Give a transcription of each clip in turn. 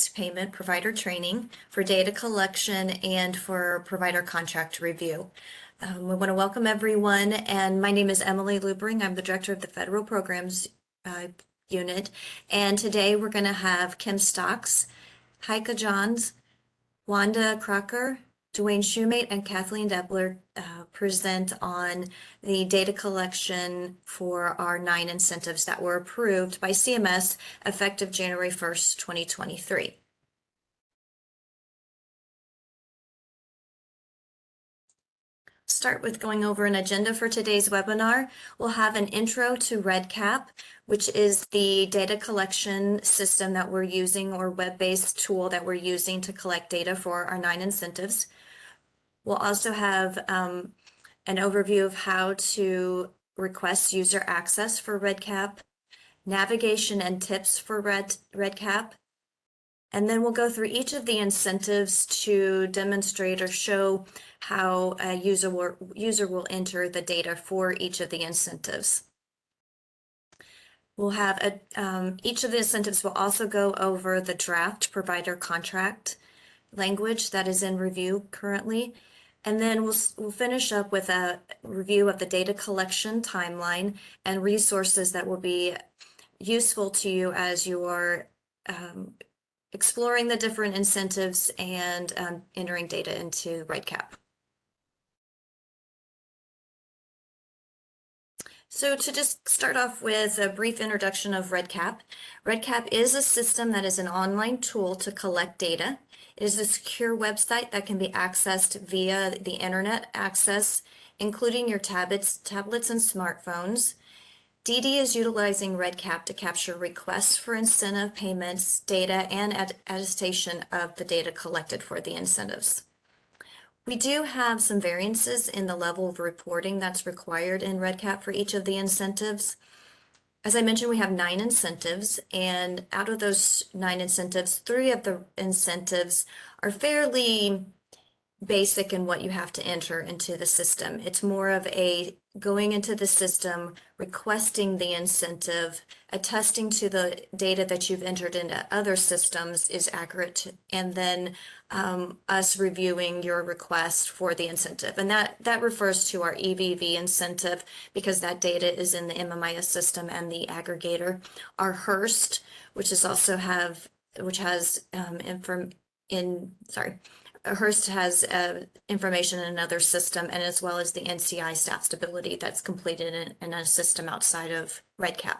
web-based payment provider training for data collection and for provider contract review. We want to welcome everyone, and my name is Emily Lubring. I'm the director of the Federal Programs Unit, and today we're going to have Kim Stocks, Heike Johns, Wanda Crocker, Dwayne Shoemate, and Kathleen Depler present on the data collection for our 9 incentives that were approved by CMS effective January 1st, 2023. Start with going over an agenda for today's webinar. We'll have an intro to REDCap, which is the data collection system that we're using, or web-based tool that we're using to collect data for our 9 incentives. We'll also have an overview of how to request user access for REDCap, navigation and tips for REDCap, and then we'll go through each of the incentives to demonstrate or show how a user will enter the data for each of the incentives. We'll have each of the incentives will also go over the draft provider contract language that is in review currently. And then we'll finish up with a review of the data collection timeline and resources that will be useful to you as you are exploring the different incentives and entering data into REDCap. So to just start off with a brief introduction of REDCap. REDCap is a system that is an online tool to collect data. It is a secure website that can be accessed via the internet access, including your tablets and smartphones. DD is utilizing REDCap to capture requests for incentive payments, data, and attestation of the data collected for the incentives. We do have some variances in the level of reporting that's required in REDCap for each of the incentives. As I mentioned, we have 9 incentives, and out of those 9 incentives, 3 of the incentives are fairly basic in what you have to enter into the system. It's more of a going into the system, requesting the incentive, attesting to the data that you've entered into other systems is accurate, and then us reviewing your request for the incentive. And that refers to our EVV incentive, because that data is in the MMIS system and the aggregator. Our Hearst, which has Hearst has information in another system, and as well as the NCI stat stability that's completed in a system outside of REDCap.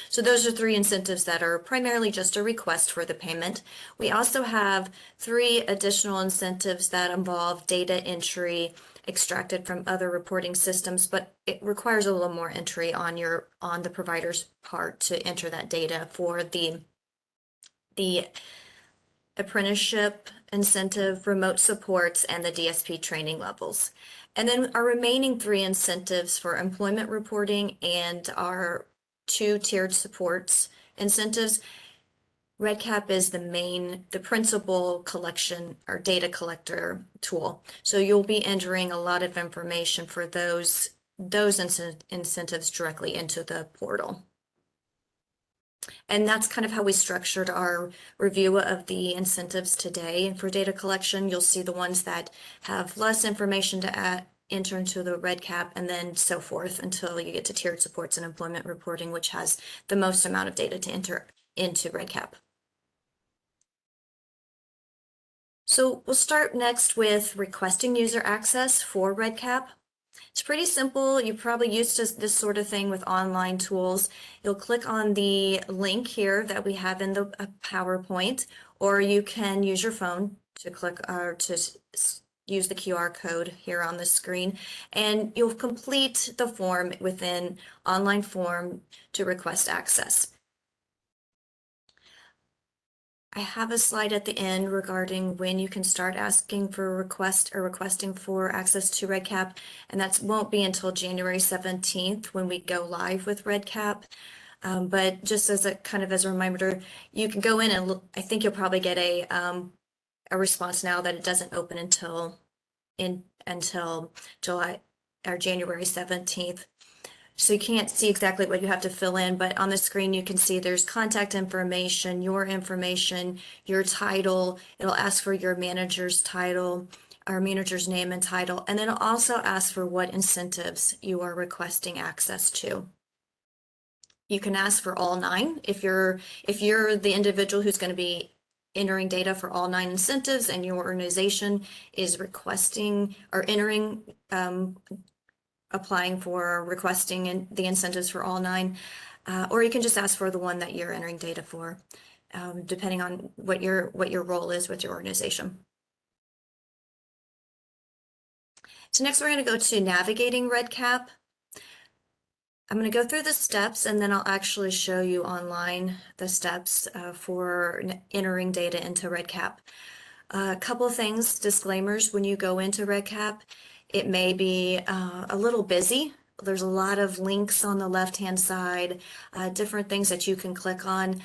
So those are 3 incentives that are primarily just a request for the payment. We also have 3 additional incentives that involve data entry extracted from other reporting systems, but it requires a little more entry on the provider's part to enter that data for the apprenticeship incentive, remote supports, and the DSP training levels. And then our remaining 3 incentives for employment reporting and our 2 tiered supports incentives. REDCap is the principal collection or data collector tool. So you'll be entering a lot of information for those incentives directly into the portal. And that's kind of how we structured our review of the incentives today. And for data collection, you'll see the ones that have less information to enter into the REDCap, and then so forth until you get to tiered supports and employment reporting, which has the most amount of data to enter into REDCap. So we'll start next with requesting user access for REDCap. It's pretty simple. You're probably used to this sort of thing with online tools. You'll click on the link here that we have in the PowerPoint, or you can use your phone to click or to use the QR code here on the screen, and you'll complete the form within online form to request access. I have a slide at the end regarding when you can start asking for requesting for access to REDCap, and that won't be until January 17th when we go live with REDCap. But just as a reminder, you can go in and look. I think you'll probably get a response now that it doesn't open until July or January 17th. So you can't see exactly what you have to fill in, but on the screen you can see there's contact information, your title. It'll ask for your manager's title, or manager's name and title, and then it'll also ask for what incentives you are requesting access to. You can ask for all 9 if you're the individual who's going to be entering data for all 9 incentives, and your organization is requesting or entering applying for requesting the incentives for all 9, or you can just ask for the one that you're entering data for, depending on what your role is with your organization. So next we're going to go to navigating REDCap. I'm going to go through the steps, and then I'll actually show you online the steps for entering data into REDCap. A couple of things, disclaimers, when you go into REDCap, it may be a little busy. There's a lot of links on the left-hand side, different things that you can click on.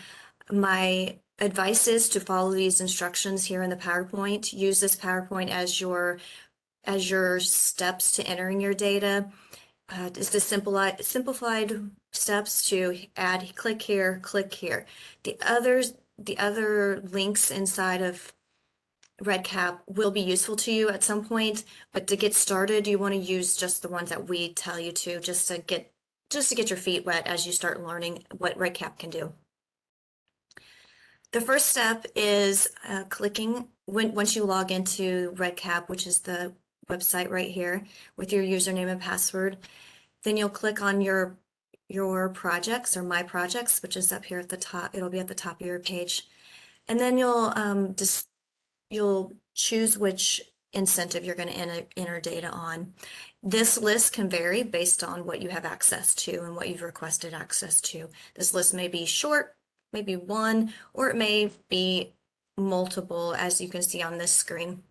My advice is to follow these instructions here in the PowerPoint. Use this PowerPoint as your steps to entering your data. It's the simplified steps to add, click here, click here. The other links inside of REDCap will be useful to you at some point, but to get started, you want to use just the ones that we tell you to, just to get your feet wet as you start learning what REDCap can do. The first step is clicking once you log into REDCap, which is the website right here, with your username and password. Then you'll click on your projects, or my projects, which is up here at the top. It'll be at the top of your page, and then you'll choose which incentive you're going to enter data on. This list can vary based on what you have access to and what you've requested access to. This list may be short, maybe one, or it may be multiple, as you can see on this screen.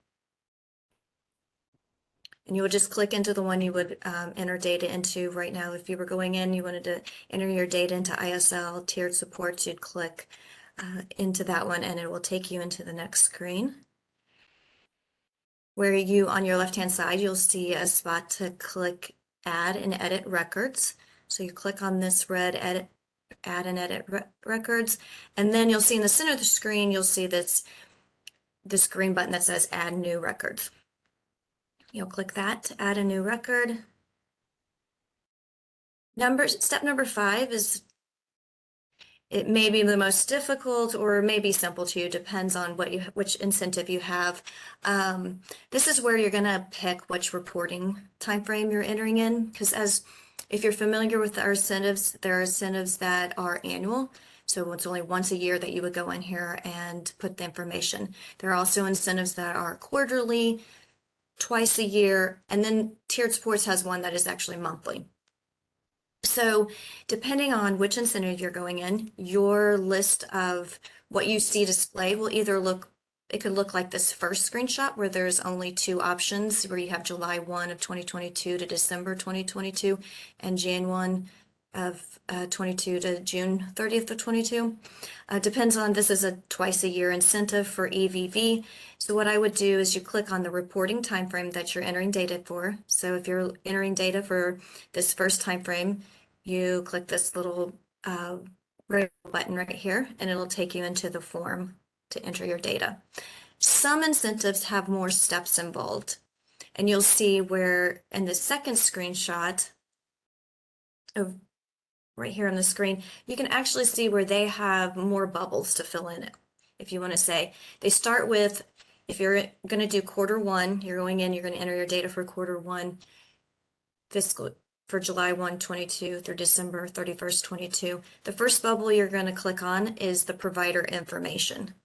And you would just click into the one you would enter data into. Right now, if you were going in, you wanted to enter your data into ISL tiered supports, you'd click into that one, and it will take you into the next screen, where on your left-hand side, you'll see a spot to click add and edit records. So you click on this red add and edit records, and then you'll see in the center of the screen, you'll see this green button that says add new records. You'll click that to add a new record. Step number 5 is, it may be the most difficult or may be simple to you, depends on which incentive you have. This is where you're going to pick which reporting time frame you're entering in, because if you're familiar with our incentives, there are incentives that are annual. So it's only once a year that you would go in here and put the information. There are also incentives that are quarterly, twice a year, and then tiered supports has one that is actually monthly. So depending on which incentive you're going in, your list of what you see displayed will either it could look like this first screenshot where there's only 2 options, where you have July 1 of 2022 to December 2022 and Jan 1 of 22 to June 30th of 22. Depends on, this is a twice a year incentive for EVV. So what I would do is you click on the reporting time frame that you're entering data for. So if you're entering data for this first time frame, you click this little red button right here, and it'll take you into the form to enter your data. Some incentives have more steps involved, and you'll see where in the second screenshot of right here on the screen, you can actually see where they have more bubbles to fill in it. If you want to say, they start with, if you're going to do quarter 1, you're going in, you're going to enter your data for quarter 1 fiscal for July 1, 22 through December 31st, 22. The first bubble you're going to click on is the provider information.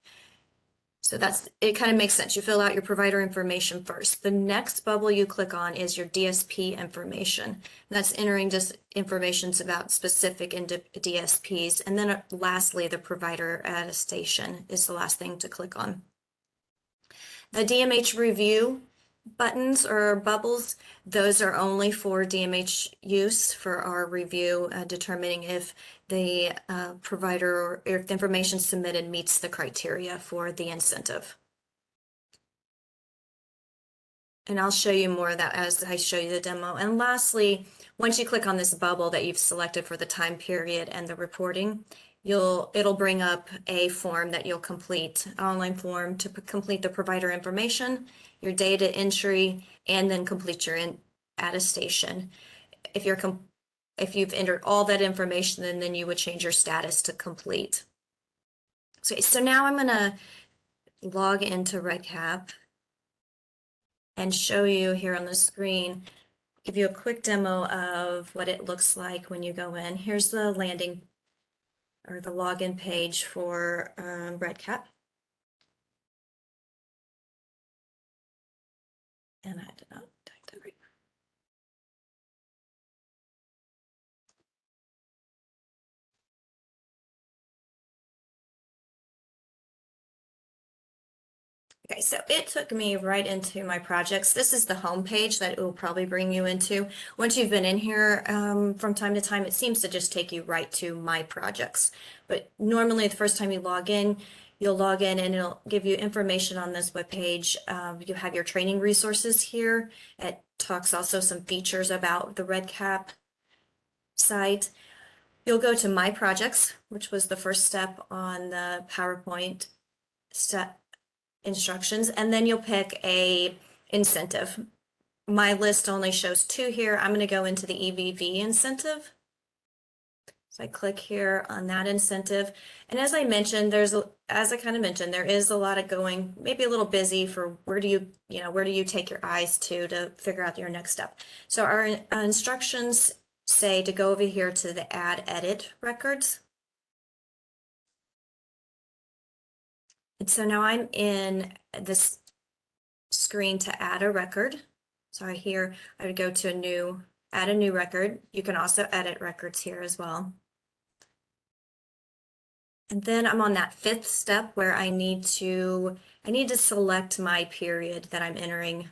So it kind of makes sense. You fill out your provider information first. The next bubble you click on is your DSP information. That's entering just information about specific DSPs. And then lastly, the provider attestation is the last thing to click on. The DMH review buttons or bubbles, those are only for DMH use for our review, determining if the provider or if the information submitted meets the criteria for the incentive. And I'll show you more of that as I show you the demo. And lastly, once you click on this bubble that you've selected for the time period and the reporting, it'll bring up a form that you'll complete, an online form to complete the provider information, your data entry, and then complete your attestation. If you've entered all that information, then you would change your status to complete. Okay, so now I'm gonna log into RedCap and show you here on the screen, give you a quick demo of what it looks like when you go in. Here's the landing or the login page for RedCap. And I did not type that right. Okay, so it took me right into my projects. This is the home page that it will probably bring you into. Once you've been in here from time to time, it seems to just take you right to my projects. But normally the first time you log in, you'll log in and it'll give you information on this webpage. You have your training resources here. It talks also some features about the RedCap site. You'll go to My Projects, which was the first step on the PowerPoint step instructions, and then you'll pick a incentive. My list only shows 2 here. I'm going to go into the EVV incentive. So I click here on that incentive. And as I mentioned, as I kind of mentioned, there is a lot of going, maybe a little busy for where do you take your eyes to figure out your next step. So our instructions say to go over here to the add edit records. And so now I'm in this screen to add a record. So here I would go to add a new record. You can also edit records here as well. And then I'm on that 5th step where I need to select my period that I'm entering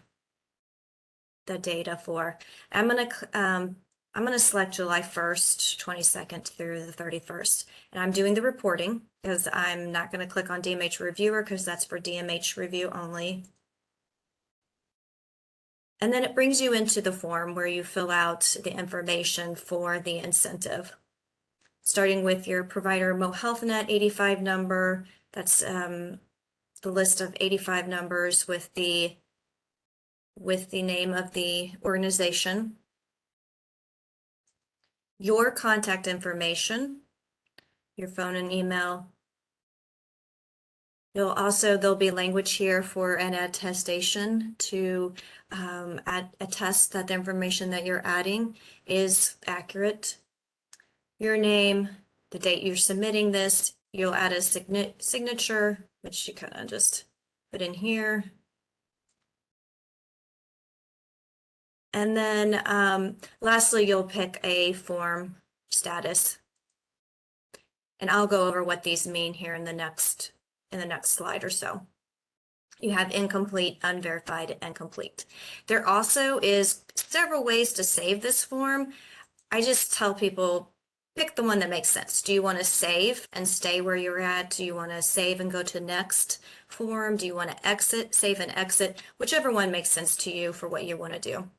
the data for. I'm gonna select July 1st, 22nd through the 31st. And I'm doing the reporting because I'm not gonna click on DMH Reviewer because that's for DMH review only. And then it brings you into the form where you fill out the information for the incentive. Starting with your provider MoHealthNet 85 number, that's the list of 85 numbers with the name of the organization. Your contact information, your phone and email. There'll be language here for an attestation to attest that the information that you're adding is accurate. Your name, the date you're submitting this, you'll add a signature, which you kind of just put in here. And then lastly, you'll pick a form status. And I'll go over what these mean here in the next slide or so. You have incomplete, unverified, and complete. There also is several ways to save this form. I just tell people, pick the one that makes sense. Do you want to save and stay where you're at? Do you want to save and go to next form? Do you want to exit, save and exit? Whichever one makes sense to you for what you want to do.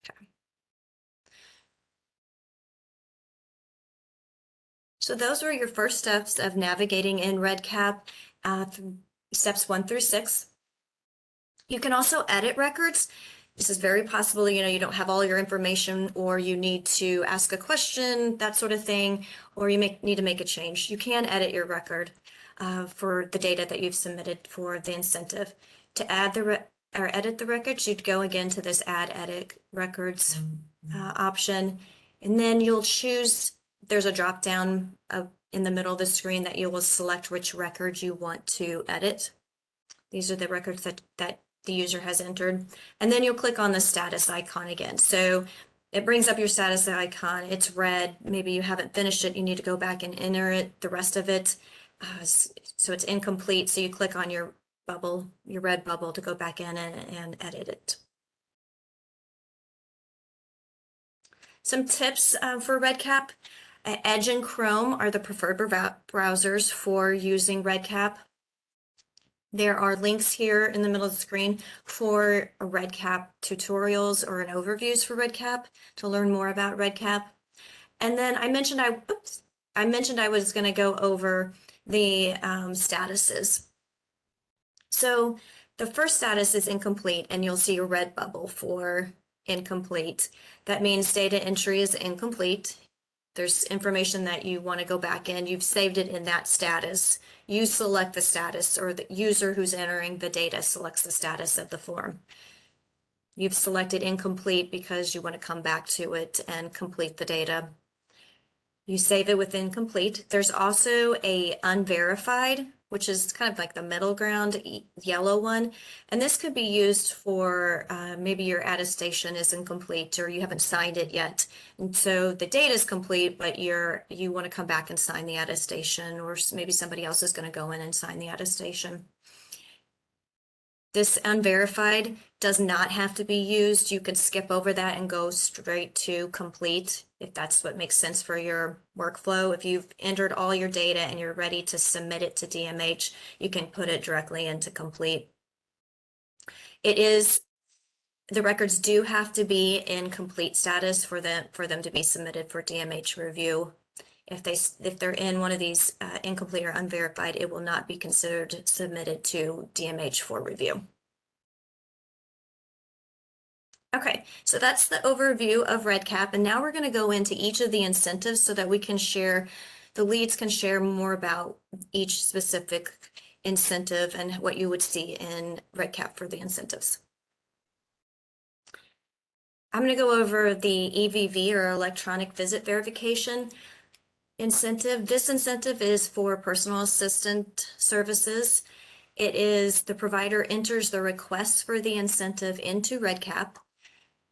Okay. So those were your first steps of navigating in RedCap, steps 1 through 6. You can also edit records. This is very possible, you don't have all your information, or you need to ask a question, that sort of thing, or you need to make a change. You can edit your record for the data that you've submitted for the incentive. To add or edit the records, you'd go again to this Add Edit Records option, and then you'll choose, there's a drop down in the middle of the screen that you will select which records you want to edit. These are the records that the user has entered. And then you'll click on the status icon again. So it brings up your status icon. It's red. Maybe you haven't finished it. You need to go back and enter it, the rest of it. So it's incomplete. So you click on your bubble, your red bubble, to go back in and edit it. Some tips for RedCap. Edge and Chrome are the preferred browsers for using RedCap. There are links here in the middle of the screen for REDCap tutorials or an overviews for REDCap to learn more about REDCap. And then I mentioned I was going to go over the statuses. So the first status is incomplete, and you'll see a red bubble for incomplete. That means data entry is incomplete. There's information that you want to go back in. You've saved it in that status. You select the status, or the user who's entering the data selects the status of the form. You've selected incomplete because you want to come back to it and complete the data. You save it with incomplete. There's also a unverified, which is kind of like the middle ground yellow one. And this could be used for maybe your attestation is incomplete or you haven't signed it yet. And so the data is complete, but you want to come back and sign the attestation, or maybe somebody else is going to go in and sign the attestation. This unverified does not have to be used. You can skip over that and go straight to complete if that's what makes sense for your workflow. If you've entered all your data and you're ready to submit it to DMH, you can put it directly into complete. The records do have to be in complete status for them to be submitted for DMH review. If they're in one of these incomplete or unverified, it will not be considered submitted to DMH for review. Okay, so that's the overview of REDCap, and now we're going to go into each of the incentives so that we can share, the leads can share more about each specific incentive and what you would see in REDCap for the incentives. I'm going to go over the EVV, or electronic visit verification incentive. This incentive is for personal assistant services. It is the provider enters the request for the incentive into REDCap.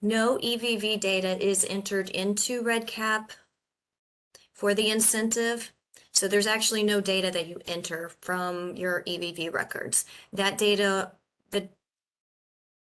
No EVV data is entered into REDCap for the incentive. So there's actually no data that you enter from your EVV records. That data,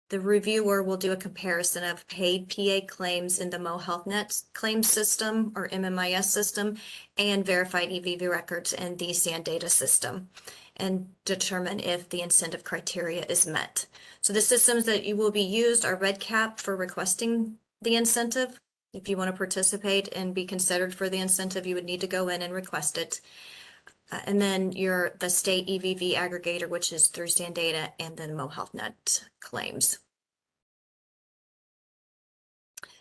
the reviewer will do a comparison of paid PA claims in the MoHealthNet claims system, or MMIS system, and verified EVV records in the SAN data system, and determine if the incentive criteria is met. So the systems that you will be used are REDCap for requesting the incentive. If you want to participate and be considered for the incentive, you would need to go in and request it. And then the state EVV aggregator, which is through SAN data, and then MoHealthNet claims.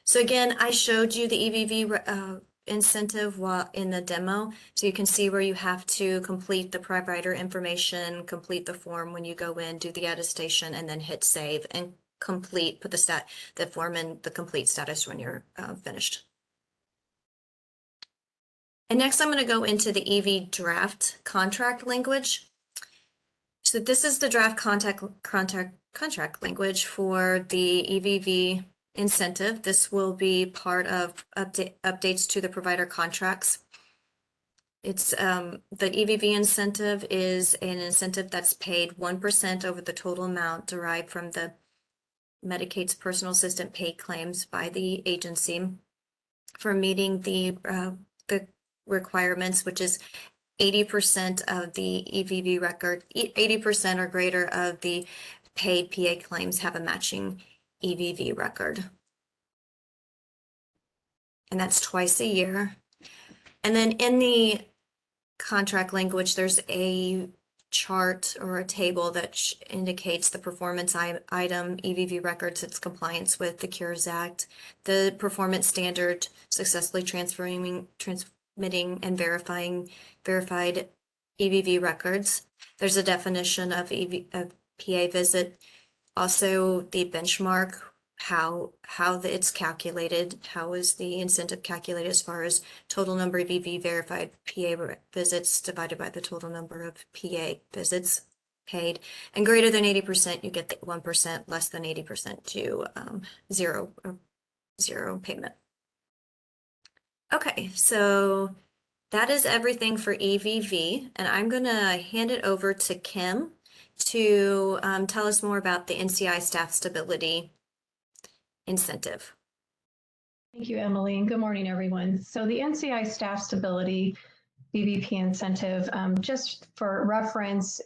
So again, I showed you the EVV incentive while in the demo, so you can see where you have to complete the provider information, complete the form when you go in, do the attestation, and then hit save and complete, put the form in the complete status when you're finished. And next I'm going to go into the EV draft contract language. So this is the draft contract language for the EVV incentive. This will be part of updates to the provider contracts. It's the EVV incentive is an incentive that's paid 1% over the total amount derived from the Medicaid's personal assistant paid claims by the agency for meeting the requirements, which is 80% of the EVV record, 80% or greater of the paid PA claims have a matching EVV record. And that's twice a year. And then in the contract language, there's a chart or a table that indicates the performance item, EVV records, its compliance with the Cures Act, the performance standard, successfully transmitting and verified EVV records. There's a definition of PA visit, also the benchmark, how it's calculated, how is the incentive calculated as far as total number of EV verified PA visits divided by the total number of PA visits paid, and greater than 80%, you get the 1%, less than 80% to zero payment. Okay, so that is everything for EVV, and I'm going to hand it over to Kim to tell us more about the NCI staff stability incentive. Thank you, Emily, and good morning, everyone. So the NCI staff stability VBP incentive, just for reference,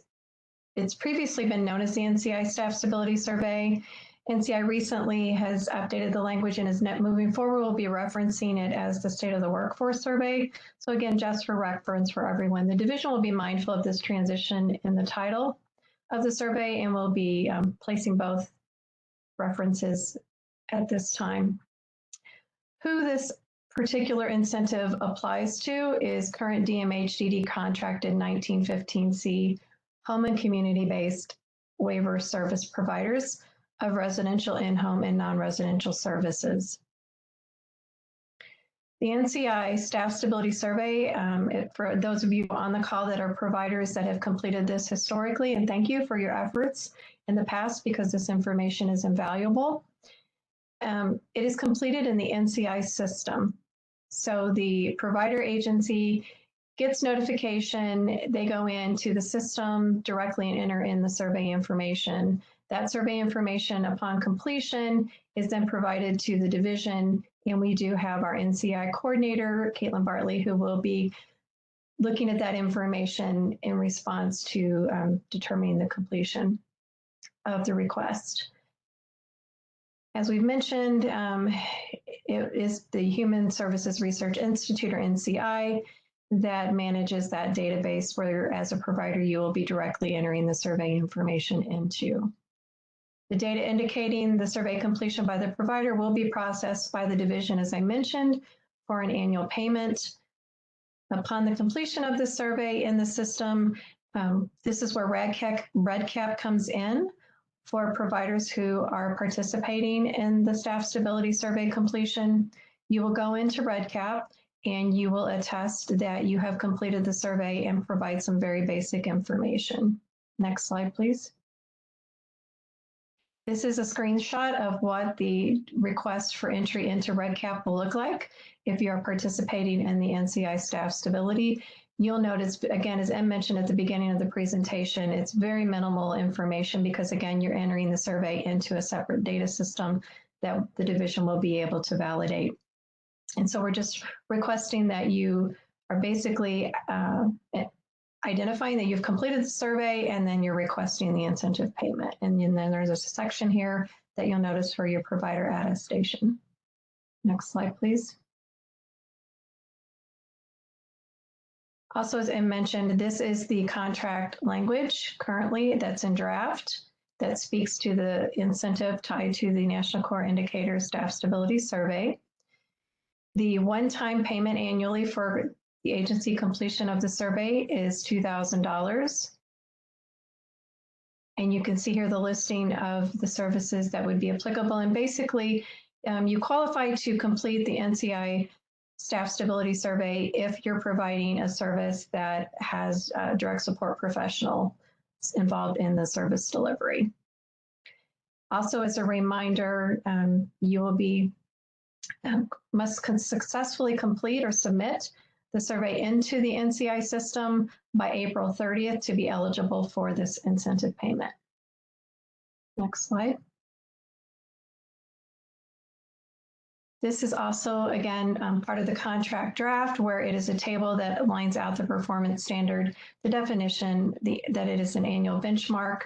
it's previously been known as the NCI Staff Stability Survey. NCI recently has updated the language and is moving forward, we'll be referencing it as the State of the Workforce Survey. So again, just for reference for everyone, the division will be mindful of this transition in the title of the survey, and we'll be placing both references at this time. Who this particular incentive applies to is current DMHDD contracted 1915C home and community-based waiver service providers of residential in-home and non-residential services. The NCI Staff Stability Survey, for those of you on the call that are providers that have completed this historically, and thank you for your efforts in the past because this information is invaluable. It is completed in the NCI system. So the provider agency gets notification, they go into the system directly and enter in the survey information. That survey information upon completion is then provided to the division, and we do have our NCI coordinator, Caitlin Bartley, who will be looking at that information in response to determining the completion of the request. As we've mentioned, it is the Human Services Research Institute, or NCI, that manages that database where, as a provider, you will be directly entering the survey information into. The data indicating the survey completion by the provider will be processed by the division, as I mentioned, for an annual payment. Upon the completion of the survey in the system, this is where REDCap comes in for providers who are participating in the staff stability survey completion. You will go into REDCap and you will attest that you have completed the survey and provide some very basic information. Next slide, please. This is a screenshot of what the request for entry into REDCap will look like if you are participating in the NCI staff stability. You'll notice, again, as Em mentioned at the beginning of the presentation, it's very minimal information because, again, you're entering the survey into a separate data system that the division will be able to validate. And so we're just requesting that you are basically identifying that you've completed the survey, and then you're requesting the incentive payment. And then there's a section here that you'll notice for your provider attestation. Next slide, please. Also, as Em mentioned, this is the contract language currently that's in draft that speaks to the incentive tied to the National Core Indicators Staff Stability Survey. The one-time payment annually for the agency completion of the survey is $2,000. And you can see here the listing of the services that would be applicable. And basically, you qualify to complete the NCI staff stability survey if you're providing a service that has direct support professional involved in the service delivery. Also, as a reminder, you will be must successfully complete or submit the survey into the NCI system by April 30th to be eligible for this incentive payment. Next slide. This is also, again, part of the contract draft where it is a table that lines out the performance standard, the definition that it is an annual benchmark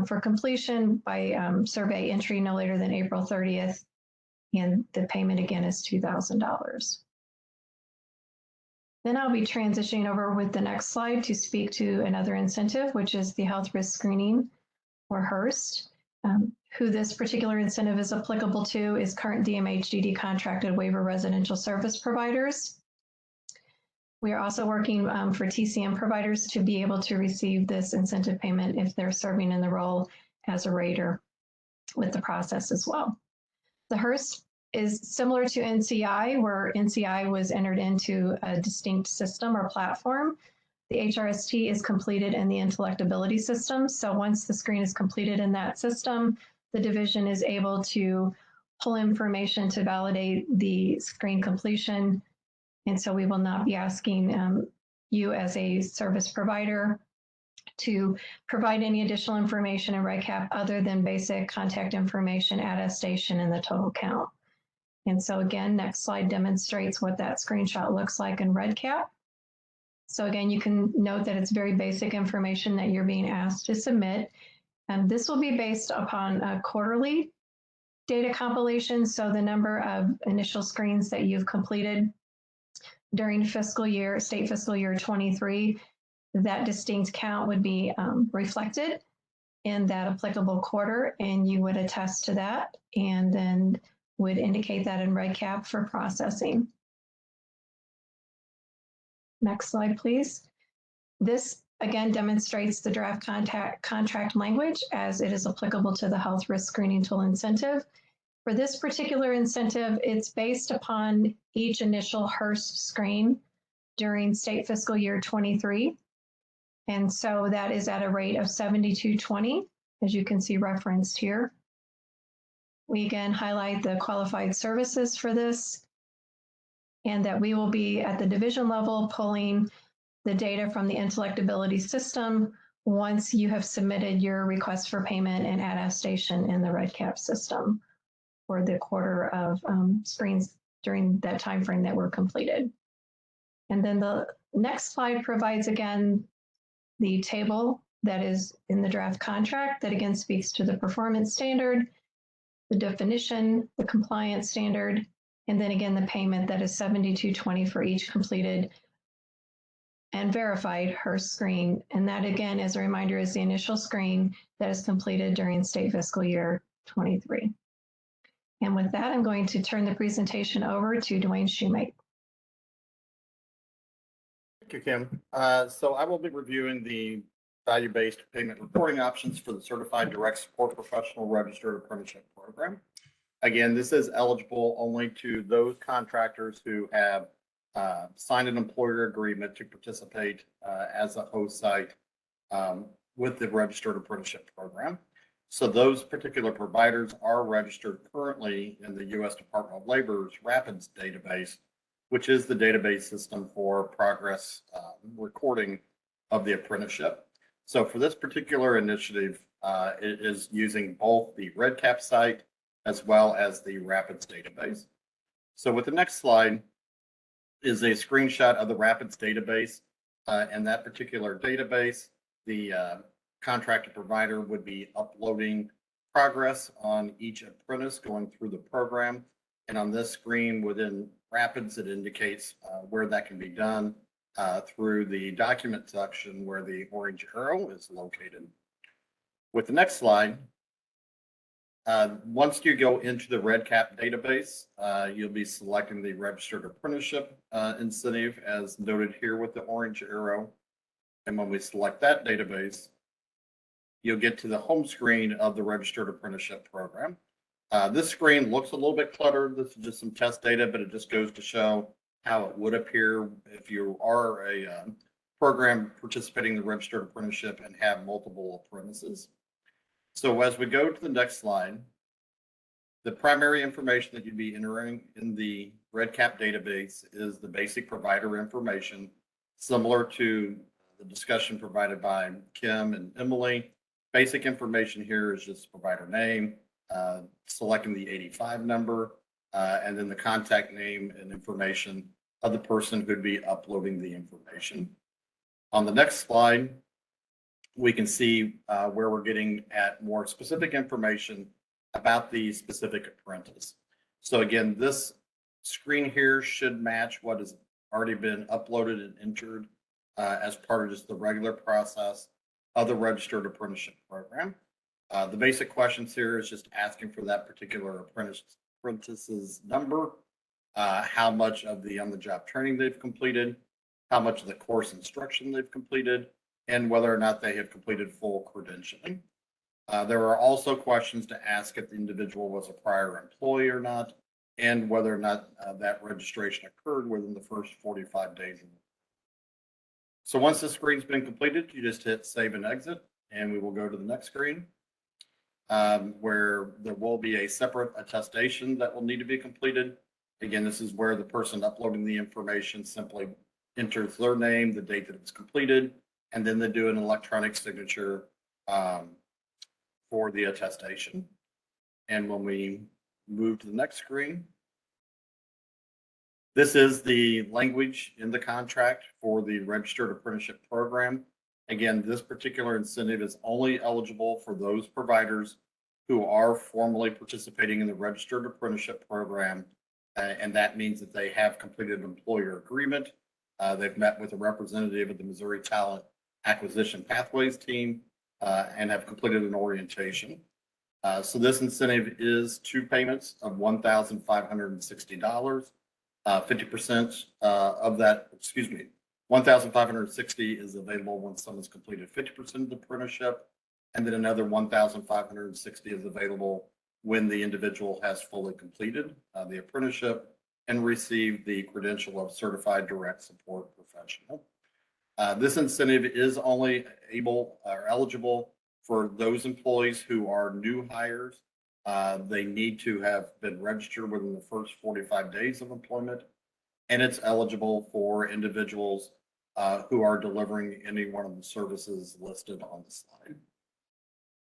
for completion by survey entry no later than April 30th. And the payment again is $2,000. Then I'll be transitioning over with the next slide to speak to another incentive, which is the health risk screening, or HRST. Who this particular incentive is applicable to is current DMHDD contracted waiver residential service providers. We are also working for TCM providers to be able to receive this incentive payment if they're serving in the role as a rater with the process as well. The HRST is similar to NCI, where NCI was entered into a distinct system or platform. The HRST is completed in the intellectability system. So once the screen is completed in that system, the division is able to pull information to validate the screen completion. And so we will not be asking you as a service provider to provide any additional information in REDCap other than basic contact information, attestation, and the total count. And so again, next slide demonstrates what that screenshot looks like in REDCap. So again, you can note that it's very basic information that you're being asked to submit. And this will be based upon a quarterly data compilation. So the number of initial screens that you've completed during state fiscal year 23, that distinct count would be reflected in that applicable quarter, and you would attest to that and then would indicate that in REDCap for processing. Next slide, please. This again demonstrates the draft contract language as it is applicable to the health risk screening tool incentive. For this particular incentive, it's based upon each initial HRSA screen during state fiscal year 23. And so that is at a rate of $72.20, as you can see referenced here. We again highlight the qualified services for this, and that we will be at the division level pulling the data from the intellectability system once you have submitted your request for payment and attestation in the REDCap system for the quarter of screens during that time frame that were completed. And then the next slide provides again the table that is in the draft contract that again speaks to the performance standard, the definition, the compliance standard, and then again the payment that is $72.20 for each completed and verified HRSA screen. And that again, as a reminder, is the initial screen that is completed during state fiscal year 23. And with that, I'm going to turn the presentation over to Dwayne Shoemake. Thank you, Kim. So I will be reviewing the value-based payment reporting options for the Certified Direct Support Professional Registered Apprenticeship Program. Again, this is eligible only to those contractors who have signed an employer agreement to participate as a host site with the Registered Apprenticeship Program. So those particular providers are registered currently in the U.S. Department of Labor's RAPIDS database, which is the database system for progress recording of the apprenticeship. So for this particular initiative, it is using both the REDCap site as well as the RAPIDS database. So with the next slide is a screenshot of the RAPIDS database. And that particular database, the contracted provider would be uploading progress on each apprentice going through the program. And on this screen within RAPIDS, it indicates where that can be done through the document section where the orange arrow is located. With the next slide, once you go into the REDCap database, you'll be selecting the registered apprenticeship incentive as noted here with the orange arrow. And when we select that database, you'll get to the home screen of the registered apprenticeship program. This screen looks a little bit cluttered. This is just some test data, but it just goes to show how it would appear if you are a program participating in the registered apprenticeship and have multiple apprentices. So as we go to the next slide, the primary information that you'd be entering in the REDCap database is the basic provider information, similar to the discussion provided by Kim and Emily. Basic information here is just provider name, selecting the 85 number, and then the contact name and information of the person who'd be uploading the information. On the next slide, we can see where we're getting at more specific information about the specific apprentice. So again, this screen here should match what has already been uploaded and entered as part of just the regular process of the registered apprenticeship program. The basic questions here is just asking for that particular apprentice's number, how much of the on-the-job training they've completed, how much of the course instruction they've completed, and whether or not they have completed full credentialing. There are also questions to ask if the individual was a prior employee or not, and whether or not that registration occurred within the first 45 days. So once the screen's been completed, you just hit save and exit, and we will go to the next screen where there will be a separate attestation that will need to be completed. Again, this is where the person uploading the information simply enters their name, the date that it was completed, and then they do an electronic signature for the attestation. And when we move to the next screen, This is the language in the contract for the registered apprenticeship program. Again, this particular incentive is only eligible for those providers who are formally participating in the registered apprenticeship program. And that means that they have completed an employer agreement. They've met with a representative of the Missouri Talent Acquisition Pathways team and have completed an orientation. So this incentive is 2 payments of $1,560. 50% of that, excuse me, 1,560 is available when someone's completed 50% of the apprenticeship, and then another 1,560 is available when the individual has fully completed the apprenticeship and received the credential of certified direct support professional. This incentive is only able or eligible for those employees who are new hires. They need to have been registered within the first 45 days of employment, and it's eligible for individuals who are delivering any one of the services listed on the slide.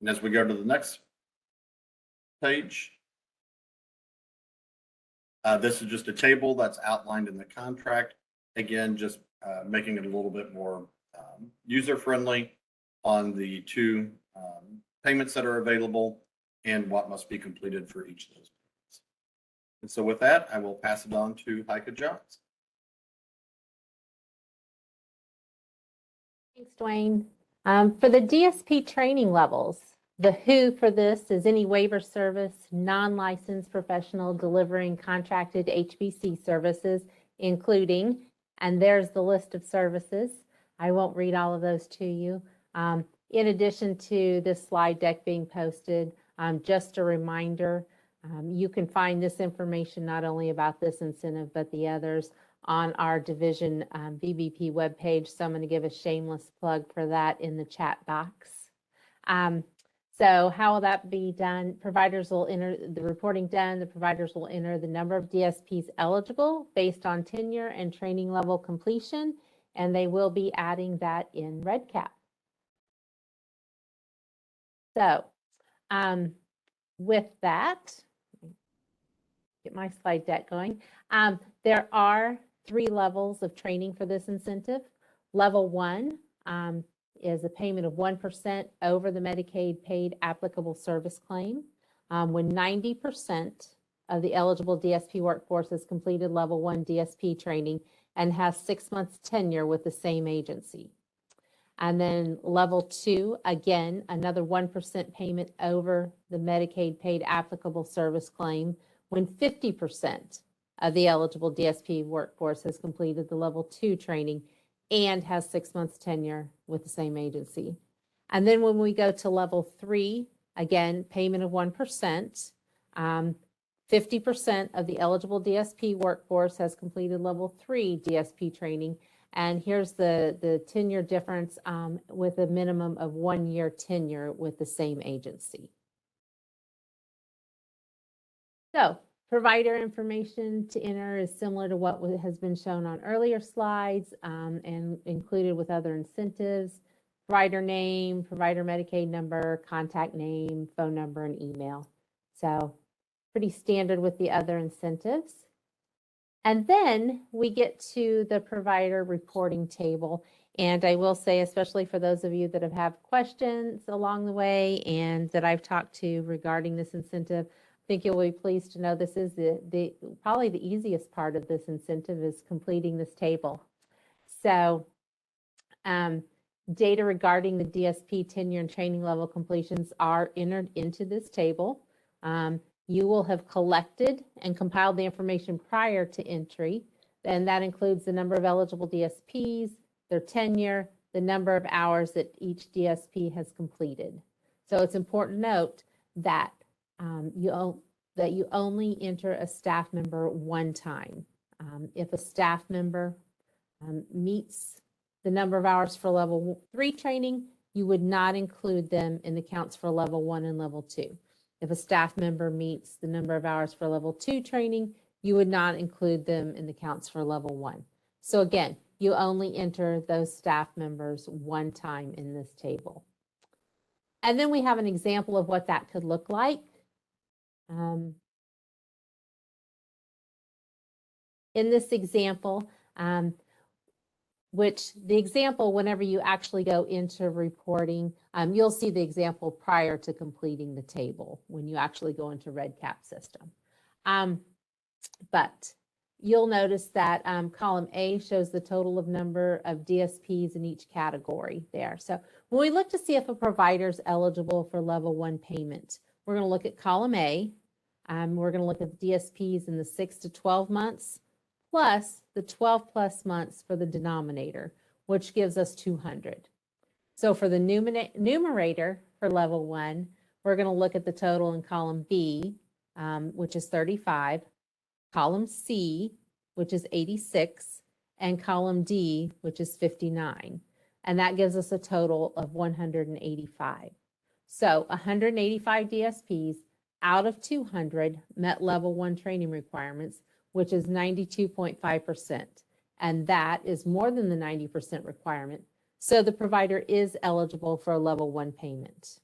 And as we go to the next page, this is just a table that's outlined in the contract. Again, just making it a little bit more user-friendly on the 2 payments that are available and what must be completed for each of those payments. And so with that, I will pass it on to Heike Johns. Thanks, Dwayne. For the DSP training levels, the who for this is any waiver service, non-licensed professional delivering contracted HBC services, including, and there's the list of services. I won't read all of those to you. In addition to this slide deck being posted, just a reminder, you can find this information not only about this incentive, but the others on our division VBP webpage. So I'm going to give a shameless plug for that in the chat box. So how will that be done? Providers will enter the reporting done. The providers will enter the number of DSPs eligible based on tenure and training level completion, and they will be adding that in REDCap. So with that, get my slide deck going. There are 3 levels of training for this incentive. Level 1 is a payment of 1% over the Medicaid paid applicable service claim. When 90% of the eligible DSP workforce has completed level 1 DSP training and has 6 months tenure with the same agency. And then level 2, again, another 1% payment over the Medicaid paid applicable service claim when 50% of the eligible DSP workforce has completed the level 2 training and has 6 months tenure with the same agency. And then when we go to level 3, again, payment of 1%, 50% of the eligible DSP workforce has completed level 3 DSP training. And here's the tenure difference with a minimum of 1 year tenure with the same agency. So provider information to enter is similar to what has been shown on earlier slides and included with other incentives. Provider name, provider Medicaid number, contact name, phone number, and email. So pretty standard with the other incentives. And then we get to the provider reporting table. And I will say, especially for those of you that have questions along the way and that I've talked to regarding this incentive, I think you'll be pleased to know this is probably the easiest part of this incentive is completing this table. So data regarding the DSP tenure and training level completions are entered into this table. You will have collected and compiled the information prior to entry, and that includes the number of eligible DSPs, their tenure, the number of hours that each DSP has completed. So it's important to note that you only enter a staff member 1 time. If a staff member meets the number of hours for level 3 training, you would not include them in the counts for level 1 and level 2. If a staff member meets the number of hours for level 2 training, you would not include them in the counts for level 1. So again, you only enter those staff members 1 time in this table. And then we have an example of what that could look like. in this example, which the example, whenever you actually go into reporting, you'll see the example prior to completing the table when you actually go into RedCap system. But you'll notice that column A shows the total of number of DSPs in each category there. So when we look to see if a provider is eligible for level 1 payment, we're going to look at column A. We're going to look at DSPs in the 6 to 12 months, plus the 12 plus months for the denominator, which gives us 200. So for the numerator for level 1, we're going to look at the total in column B, which is 35, column C, which is 86, and column D, which is 59. And that gives us a total of 185. So 185 DSPs out of 200 met level 1 training requirements, which is 92.5%. And that is more than the 90% requirement. So the provider is eligible for a level 1 payment.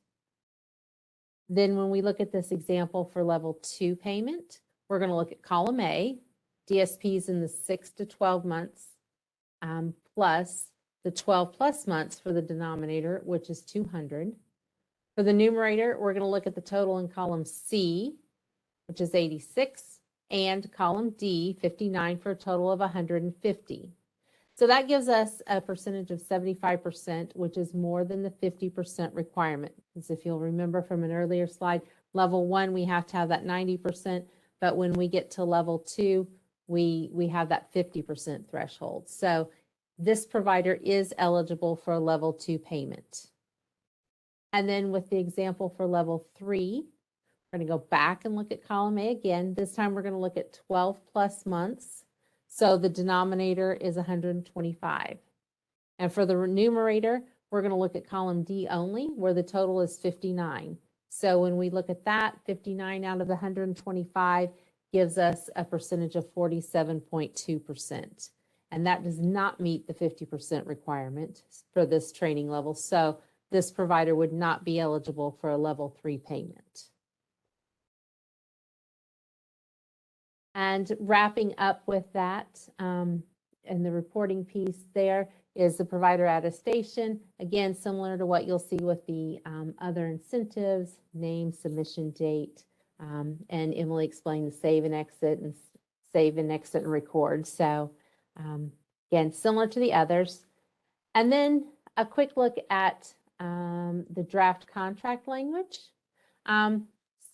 Then when we look at this example for level 2 payment, we're going to look at column A, DSPs in the 6 to 12 months, plus the 12 plus months for the denominator, which is 200. For the numerator, we're going to look at the total in column C, which is 86, and column D, 59, for a total of 150. So that gives us a percentage of 75%, which is more than the 50% requirement. Because if you'll remember from an earlier slide, level 1, we have to have that 90%, but when we get to level 2, we have that 50% threshold. So this provider is eligible for a level 2 payment. And then with the example for level 3, we're going to go back and look at column A again. This time we're going to look at 12 plus months. So the denominator is 125. And for the numerator, we're going to look at column D only, where the total is 59. So when we look at that, 59 out of the 125 gives us a percentage of 47.2%. And that does not meet the 50% requirement for this training level. So this provider would not be eligible for a level 3 payment. And wrapping up with that, and the reporting piece there is the provider attestation. Again, similar to what you'll see with the other incentives, name, submission date, and Emily explained the save and exit and record. So again, similar to the others. And then a quick look at the draft contract language.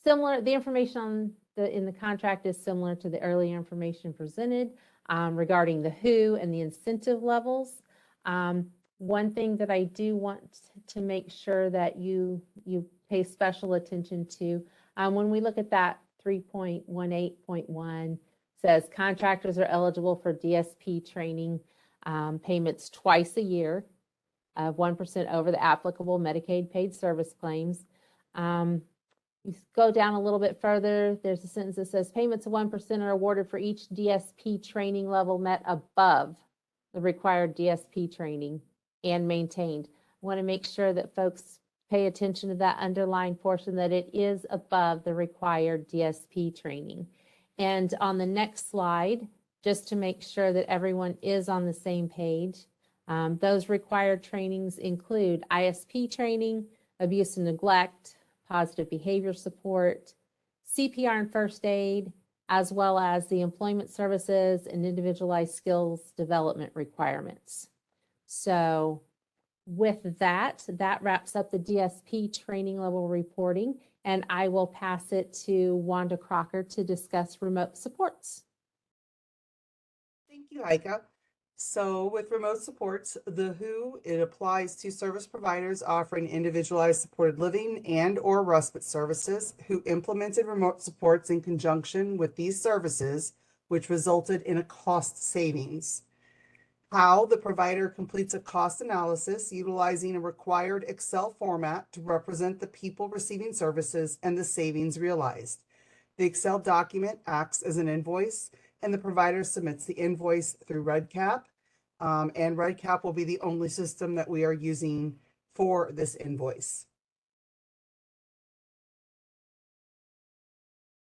Similar, the information in the contract is similar to the earlier information presented regarding the who and the incentive levels. One thing that I do want to make sure that you pay special attention to, when we look at that 3.18.1, says contractors are eligible for DSP training payments twice a year of 1% over the applicable Medicaid paid service claims. You go down a little bit further, there's a sentence that says payments of 1% are awarded for each DSP training level met above the required DSP training and maintained. I want to make sure that folks pay attention to that underlying portion, that it is above the required DSP training. And on the next slide, just to make sure that everyone is on the same page, those required trainings include ISP training, abuse and neglect, positive behavior support, CPR and first aid, as well as the employment services and individualized skills development requirements. So with that wraps up the DSP training level reporting, and I will pass it to Wanda Crocker to discuss remote supports. Thank you, Heike. So with remote supports, the WHO, it applies to service providers offering individualized supported living and or respite services who implemented remote supports in conjunction with these services, which resulted in a cost savings. How the provider completes a cost analysis utilizing a required Excel format to represent the people receiving services and the savings realized. The Excel document acts as an invoice, and the provider submits the invoice through RedCap, and RedCap will be the only system that we are using for this invoice.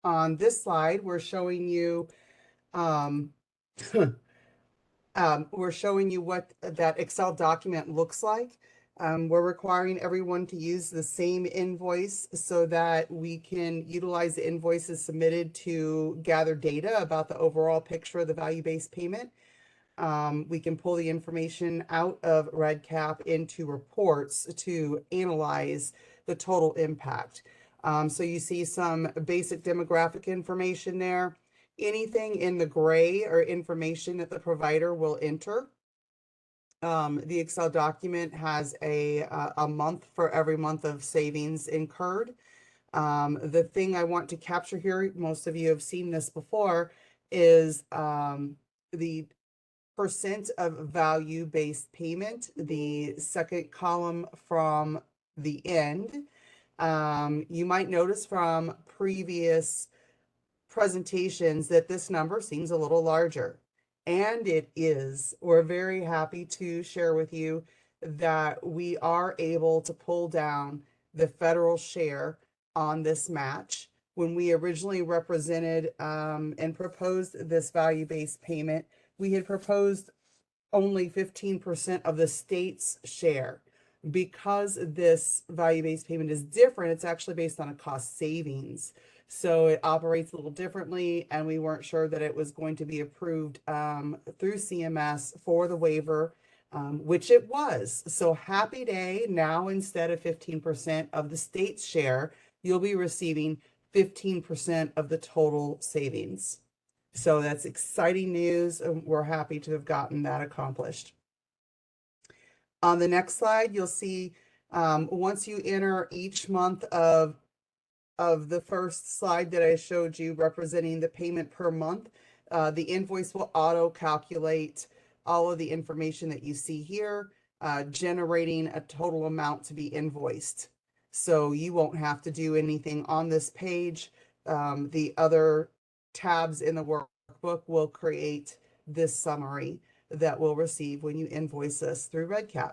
On this slide, we're showing you We're showing you what that Excel document looks like. We're requiring everyone to use the same invoice so that we can utilize the invoices submitted to gather data about the overall picture of the value-based payment. We can pull the information out of REDCap into reports to analyze the total impact. So you see some basic demographic information there. Anything in the gray or information that the provider will enter. The Excel document has a month for every month of savings incurred. The thing I want to capture here, most of you have seen this before, is the percent of value-based payment, the second column from the end. You might notice from previous presentations that this number seems a little larger. And it is. We're very happy to share with you that we are able to pull down the federal share on this match. When we originally represented and proposed this value-based payment, we had proposed only 15% of the state's share. Because this value-based payment is different, it's actually based on a cost savings. So it operates a little differently, and we weren't sure that it was going to be approved through CMS for the waiver, which it was. So happy day. Now, instead of 15% of the state's share, you'll be receiving 15% of the total savings. So that's exciting news, and we're happy to have gotten that accomplished. On the next slide, you'll see once you enter each month of the first slide that I showed you representing the payment per month, the invoice will auto calculate all of the information that you see here, generating a total amount to be invoiced. So you won't have to do anything on this page. The other tabs in the workbook will create this summary that we'll receive when you invoice us through REDCap.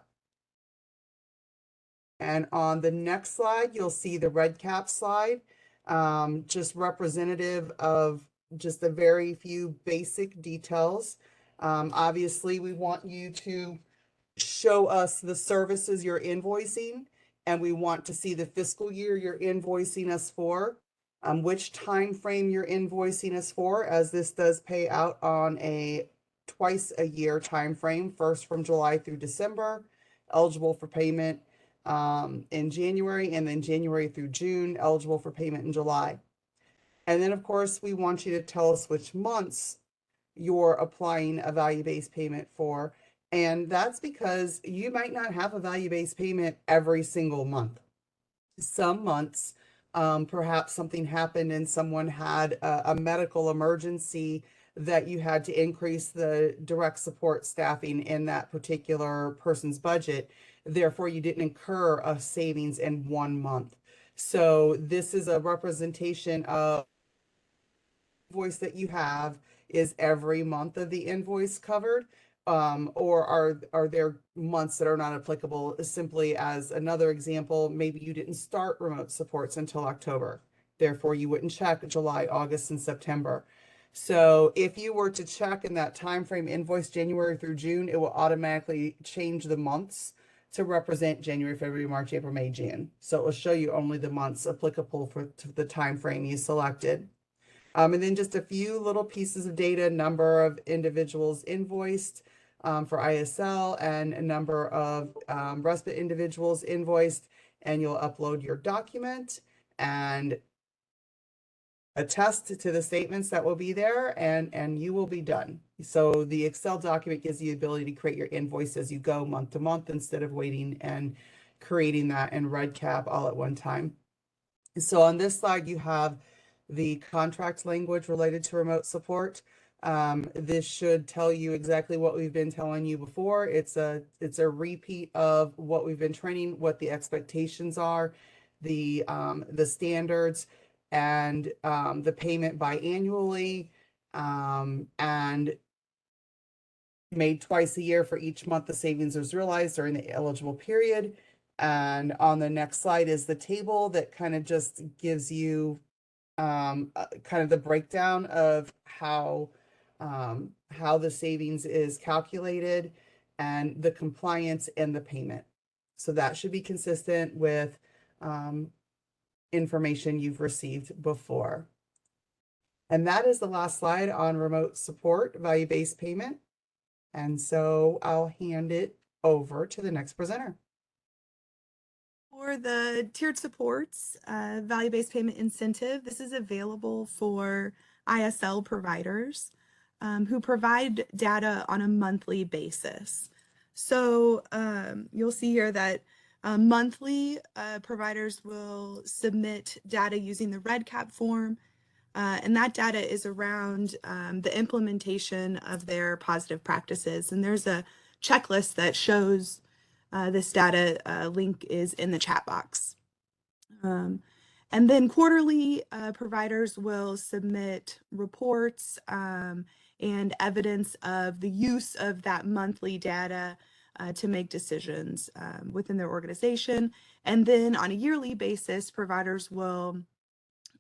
And on the next slide, you'll see the REDCap slide, just representative of just a very few basic details. Obviously, we want you to show us the services you're invoicing, and we want to see the fiscal year you're invoicing us for, which time frame you're invoicing us for, as this does pay out on a twice a year time frame, first from July through December, eligible for payment in January, and then January through June, eligible for payment in July. And then, of course, we want you to tell us which months you're applying a value-based payment for. And that's because you might not have a value-based payment every single month. Some months, perhaps something happened and someone had a medical emergency that you had to increase the direct support staffing in that particular person's budget. Therefore, you didn't incur a savings in 1 month. So this is a representation of invoice that you have. Is every month of the invoice covered? Or are there months that are not applicable? Simply as another example, maybe you didn't start remote supports until October. Therefore, you wouldn't check July, August, and September. So if you were to check in that time frame invoice January through June, it will automatically change the months to represent January, February, March, April, May, June. So it will show you only the months applicable for the time frame you selected. And then just a few little pieces of data, number of individuals invoiced for ISL, and a number of respite individuals invoiced, and you'll upload your document and attest to the statements that will be there, and you will be done. So the Excel document gives you the ability to create your invoice as you go month to month instead of waiting and creating that in REDCap all at one time. So on this slide, you have the contract language related to remote support. This should tell you exactly what we've been telling you before. It's a repeat of what we've been training, what the expectations are, the standards, and the payment biannually, and made twice a year for each month the savings was realized during the eligible period. And on the next slide is the table that kind of just gives you kind of the breakdown of how how the savings is calculated, and the compliance and the payment. So that should be consistent with information you've received before. And that is the last slide on remote support, value-based payment. And so I'll hand it over to the next presenter. For the tiered supports, value-based payment incentive, this is available for ISL providers who provide data on a monthly basis. So you'll see here that monthly providers will submit data using the REDCap form, and that data is around the implementation of their positive practices. And there's a checklist that shows this data. Link is in the chat box. And then quarterly, providers will submit reports and evidence of the use of that monthly data to make decisions within their organization. And then on a yearly basis, providers will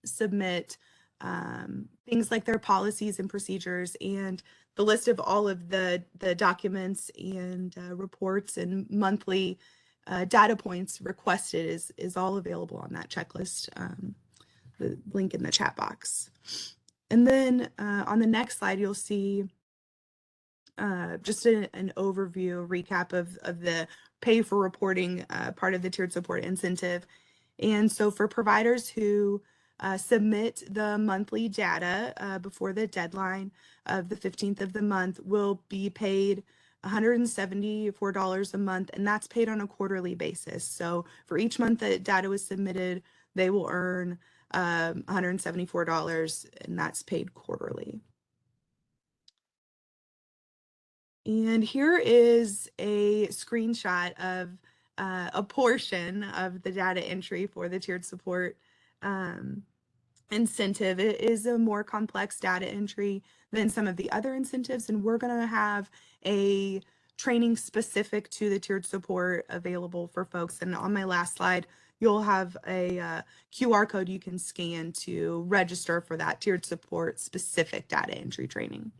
submit things like their policies and procedures, and the list of all of the documents and reports and monthly data points requested is all available on that checklist, the link in the chat box. And then on the next slide, you'll see just an overview, recap of the pay for reporting part of the tiered support incentive. And so for providers who submit the monthly data before the deadline of the 15th of the month will be paid $174 a month, and that's paid on a quarterly basis. So for each month that data was submitted, they will earn $174, and that's paid quarterly. And here is a screenshot of a portion of the data entry for the tiered support incentive. It is a more complex data entry than some of the other incentives, and we're going to have a training specific to the tiered support available for folks. And on my last slide, you'll have a QR code you can scan to register for that tiered support specific data entry training.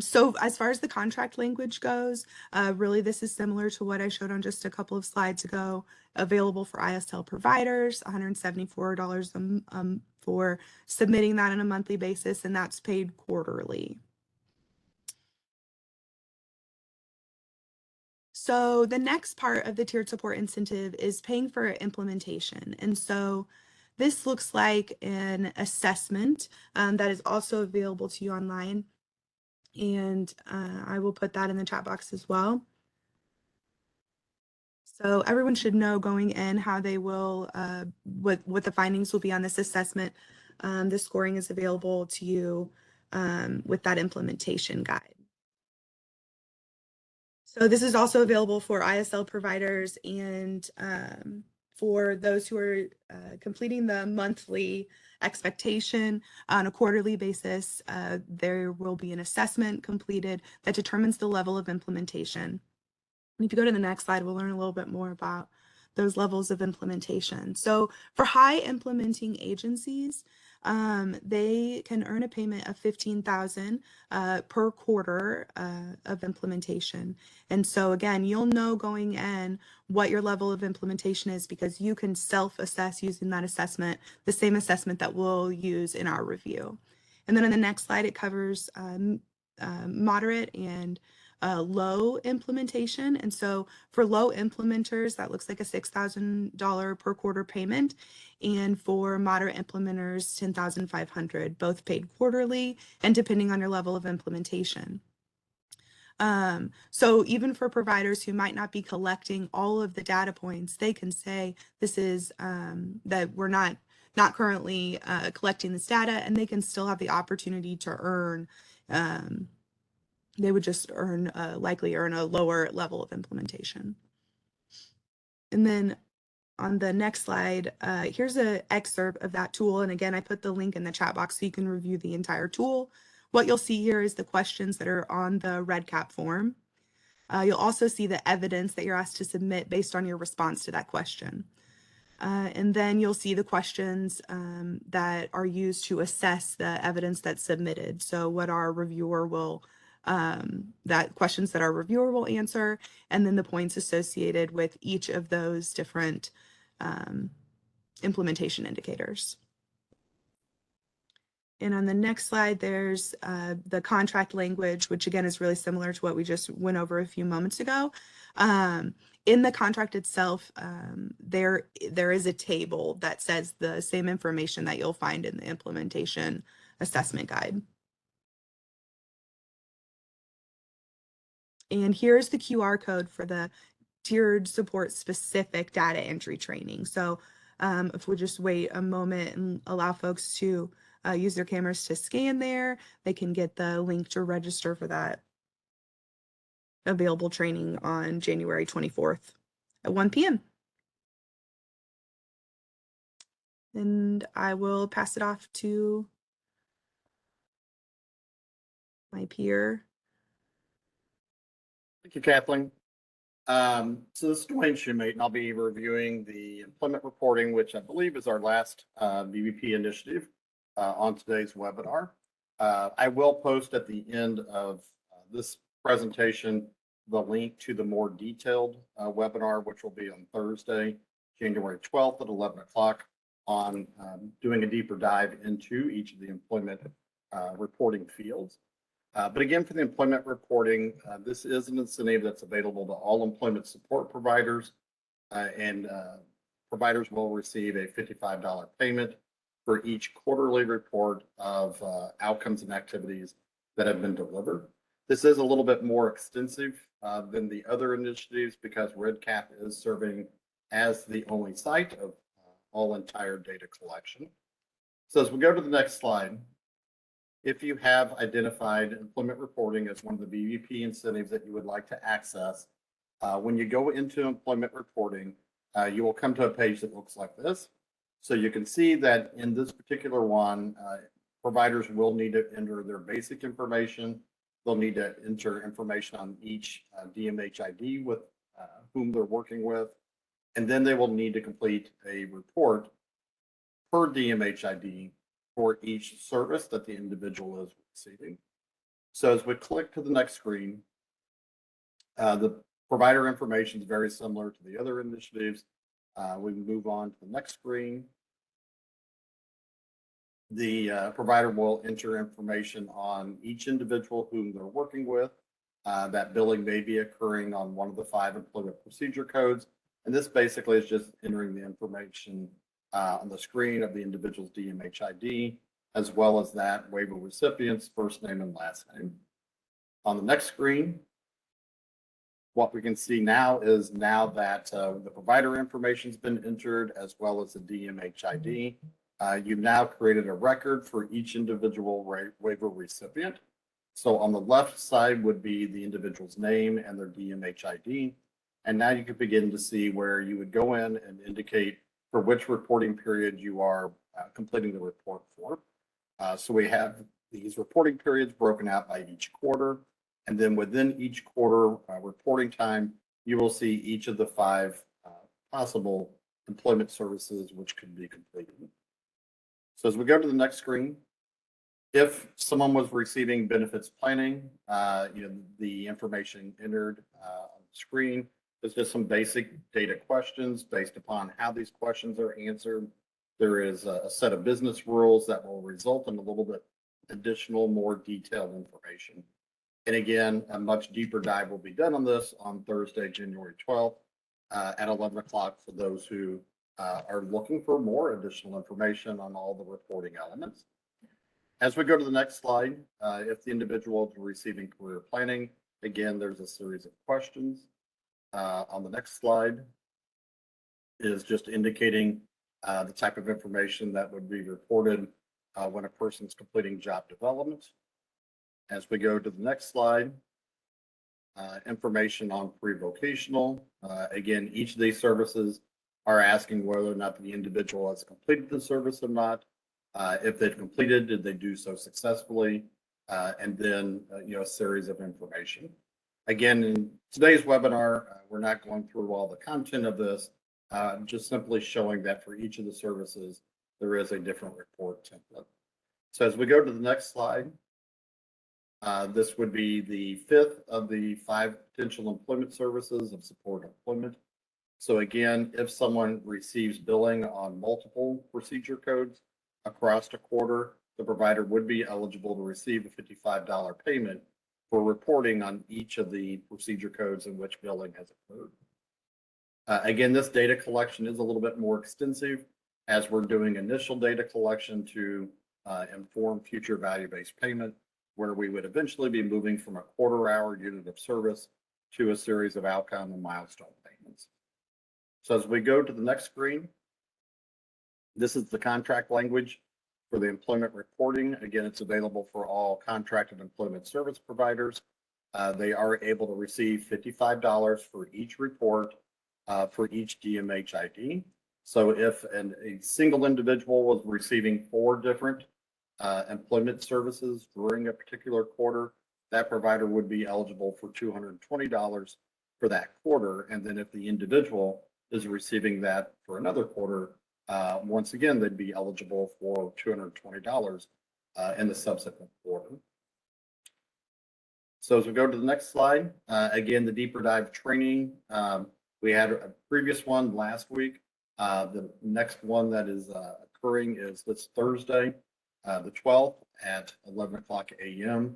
So as far as the contract language goes, really this is similar to what I showed on just a couple of slides ago, available for ISL providers, $174 for submitting that on a monthly basis, and that's paid quarterly. So the next part of the tiered support incentive is paying for implementation. And so this looks like an assessment that is also available to you online. And I will put that in the chat box as well. So everyone should know going in how they will, what the findings will be on this assessment. The scoring is available to you with that implementation guide. So this is also available for ISL providers and for those who are completing the monthly expectation on a quarterly basis. There will be an assessment completed that determines the level of implementation. And if you go to the next slide, we'll learn a little bit more about those levels of implementation. So for high implementing agencies, they can earn a payment of $15,000 per quarter of implementation. And so again, you'll know going in what your level of implementation is because you can self-assess using that assessment, the same assessment that we'll use in our review. And then on the next slide, it covers moderate and low implementation. And so for low implementers, that looks like a $6,000 per quarter payment. And for moderate implementers, $10,500, both paid quarterly and depending on your level of implementation. So even for providers who might not be collecting all of the data points, they can say this is that we're not currently collecting this data, and they can still have the opportunity to earn they would just likely earn a lower level of implementation. And then on the next slide, here's an excerpt of that tool. And again, I put the link in the chat box so you can review the entire tool. What you'll see here is the questions that are on the REDCap form. You'll also see the evidence that you're asked to submit based on your response to that question. And then you'll see the questions that are used to assess the evidence that's submitted. So what our reviewer will, that questions that our reviewer will answer, and then the points associated with each of those different implementation indicators. And on the next slide, there's the contract language, which again is really similar to what we just went over a few moments ago. In the contract itself, there is a table that says the same information that you'll find in the implementation assessment guide. And here's the QR code for the tiered support specific data entry training. So if we just wait a moment and allow folks to use their cameras to scan there, they can get the link to register for that available training on January 24th at 1 p.m. And I will pass it off to my peer. Thank you, Kathleen. So this is Dwayne Shoemate, and I'll be reviewing the employment reporting, which I believe is our last VBP initiative on today's webinar. I will post at the end of this presentation the link to the more detailed webinar, which will be on Thursday, January 12th at 11 o'clock on doing a deeper dive into each of the employment reporting fields. But again, for the employment reporting, this is an incentive that's available to all employment support providers, and providers will receive a $55 payment for each quarterly report of outcomes and activities that have been delivered. This is a little bit more extensive than the other initiatives because REDCap is serving as the only site of all entire data collection. So as we go to the next slide, if you have identified employment reporting as one of the VBP incentives that you would like to access, when you go into employment reporting, you will come to a page that looks like this. So you can see that in this particular one, providers will need to enter their basic information. They'll need to enter information on each DMH ID with whom they're working with. And then they will need to complete a report per DMH ID for each service that the individual is receiving. So as we click to the next screen, the provider information is very similar to the other initiatives. We move on to the next screen. The provider will enter information on each individual whom they're working with. That billing may be occurring on one of the 5 employment procedure codes. And this basically is just entering the information on the screen of the individual's DMH ID, as well as that waiver recipient's first name and last name. On the next screen, what we can see now is that the provider information has been entered, as well as the DMH ID. You've now created a record for each individual waiver recipient. So on the left side would be the individual's name and their DMH ID. And now you can begin to see where you would go in and indicate for which reporting period you are completing the report for. So we have these reporting periods broken out by each quarter. And then within each quarter reporting time, you will see each of the 5 possible employment services which could be completed. So as we go to the next screen, if someone was receiving benefits planning, the information entered on the screen is just some basic data questions based upon how these questions are answered. There is a set of business rules that will result in a little bit additional, more detailed information. And again, a much deeper dive will be done on this on Thursday, January 12th at 11 o'clock for those who are looking for more additional information on all the reporting elements. As we go to the next slide, if the individual is receiving career planning, again, there's a series of questions. On the next slide is just indicating the type of information that would be reported when a person's completing job development. As we go to the next slide, information on pre-vocational. Again, each of these services are asking whether or not the individual has completed the service or not. If they've completed, did they do so successfully? And then, a series of information. Again, in today's webinar, we're not going through all the content of this, just simply showing that for each of the services, there is a different report template. So as we go to the next slide, this would be the fifth of the 5 potential employment services of support employment. So again, if someone receives billing on multiple procedure codes across a quarter, the provider would be eligible to receive a $55 payment for reporting on each of the procedure codes in which billing has occurred. Again, this data collection is a little bit more extensive as we're doing initial data collection to inform future value-based payment, where we would eventually be moving from a quarter-hour unit of service to a series of outcome and milestone payments. So as we go to the next screen, this is the contract language for the employment reporting. Again, it's available for all contracted employment service providers. They are able to receive $55 for each report for each DMH ID. So if a single individual was receiving 4 different employment services during a particular quarter, that provider would be eligible for $220 for that quarter. And then if the individual is receiving that for another quarter, once again, they'd be eligible for $220 in the subsequent quarter. So as we go to the next slide, again, the deeper dive training, we had a previous one last week. The next one that is occurring is this Thursday, the 12th at 11 o'clock a.m.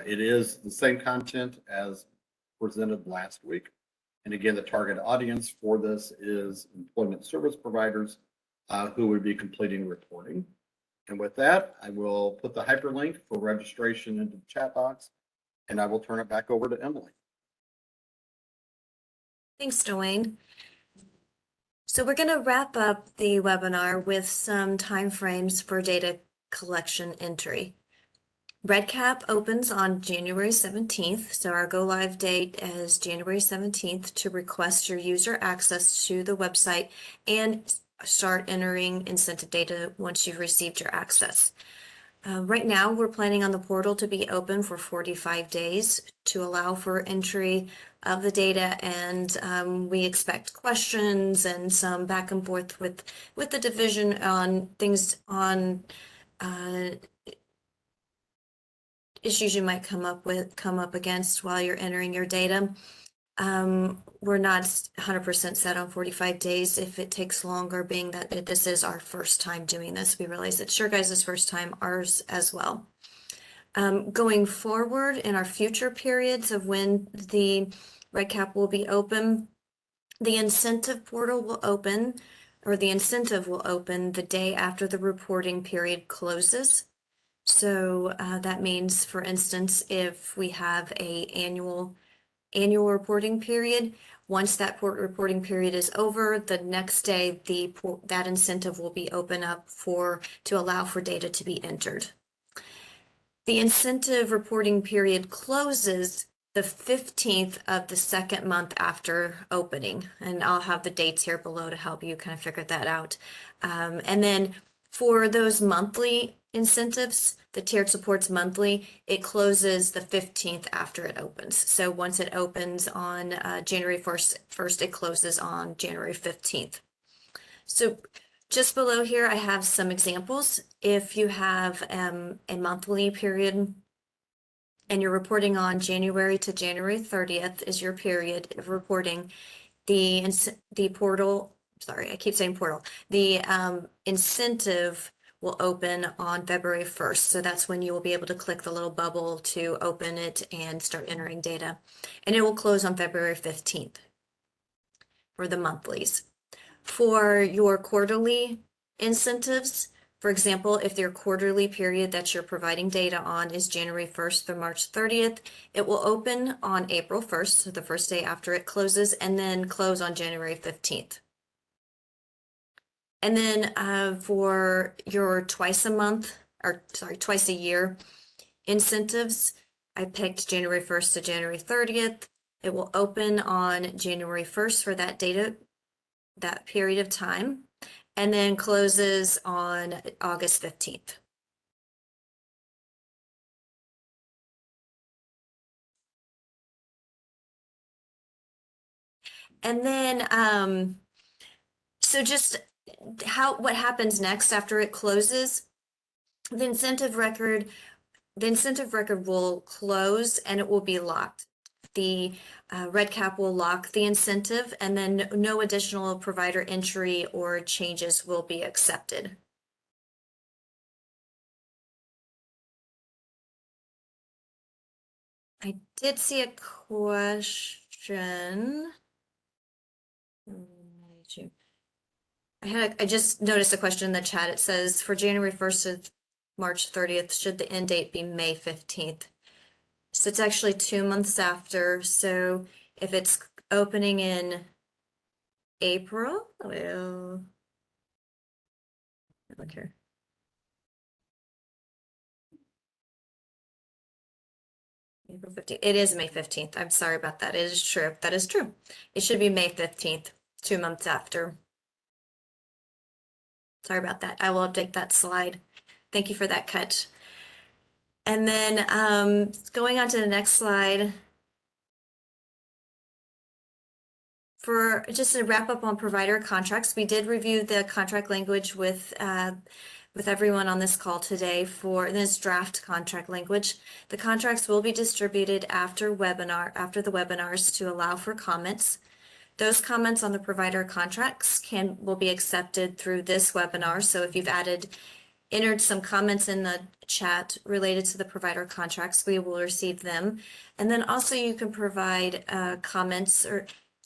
It is the same content as presented last week. And again, the target audience for this is employment service providers who would be completing reporting. And with that, I will put the hyperlink for registration into the chat box, and I will turn it back over to Emily. Thanks, Dwayne. So we're going to wrap up the webinar with some timeframes for data collection entry. REDCap opens on January 17th, so our go live date is January 17th to request your user access to the website and start entering incentive data once you've received your access. Right now, we're planning on the portal to be open for 45 days to allow for entry of the data, and we expect questions and some back and forth with the division on things on issues you might come up against while you're entering your data. We're not 100% set on 45 days if it takes longer, being that this is our first time doing this. We realize it's your guys' first time, ours as well. Going forward in our future periods of when the REDCap will be open, the incentive portal will open, or the incentive will open the day after the reporting period closes. So that means, for instance, if we have an annual reporting period, once that reporting period is over, the next day that incentive will be open up to allow for data to be entered. The incentive reporting period closes the 15th of the second month after opening, and I'll have the dates here below to help you kind of figure that out. And then for those monthly incentives, the tiered supports monthly, it closes the 15th after it opens. So once it opens on January 1st, it closes on January 15th. So just below here, I have some examples. If you have a monthly period and you're reporting on January to January 30th is your period of reporting, the portal, sorry, I keep saying portal, the incentive will open on February 1st. So that's when you will be able to click the little bubble to open it and start entering data. And it will close on February 15th for the monthlies. For your quarterly incentives, for example, if your quarterly period that you're providing data on is January 1st through March 30th, it will open on April 1st, so the first day after it closes, and then close on January 15th. And then for your twice a year incentives, I picked January 1st to January 30th. It will open on January 1st for that period of time, and then closes on August 15th. And then So just what happens next after it closes, the incentive record will close and it will be locked. The red cap will lock the incentive, and then no additional provider entry or changes will be accepted. I did see a question. I just noticed a question in the chat. It says for January 1st to March 30th, should the end date be May 15th? So it's actually 2 months after. So if it's opening in April, well, look here. April 15th. It is May 15th. I'm sorry about that. It is true. That is true. It should be May 15th, 2 months after. Sorry about that. I will update that slide. Thank you for that catch. And then going on to the next slide. For just to wrap up on provider contracts, we did review the contract language with everyone on this call today for this draft contract language. The contracts will be distributed after the webinars to allow for comments. Those comments on the provider contracts will be accepted through this webinar. So if you've entered some comments in the chat related to the provider contracts, we will receive them. And then also you can provide comments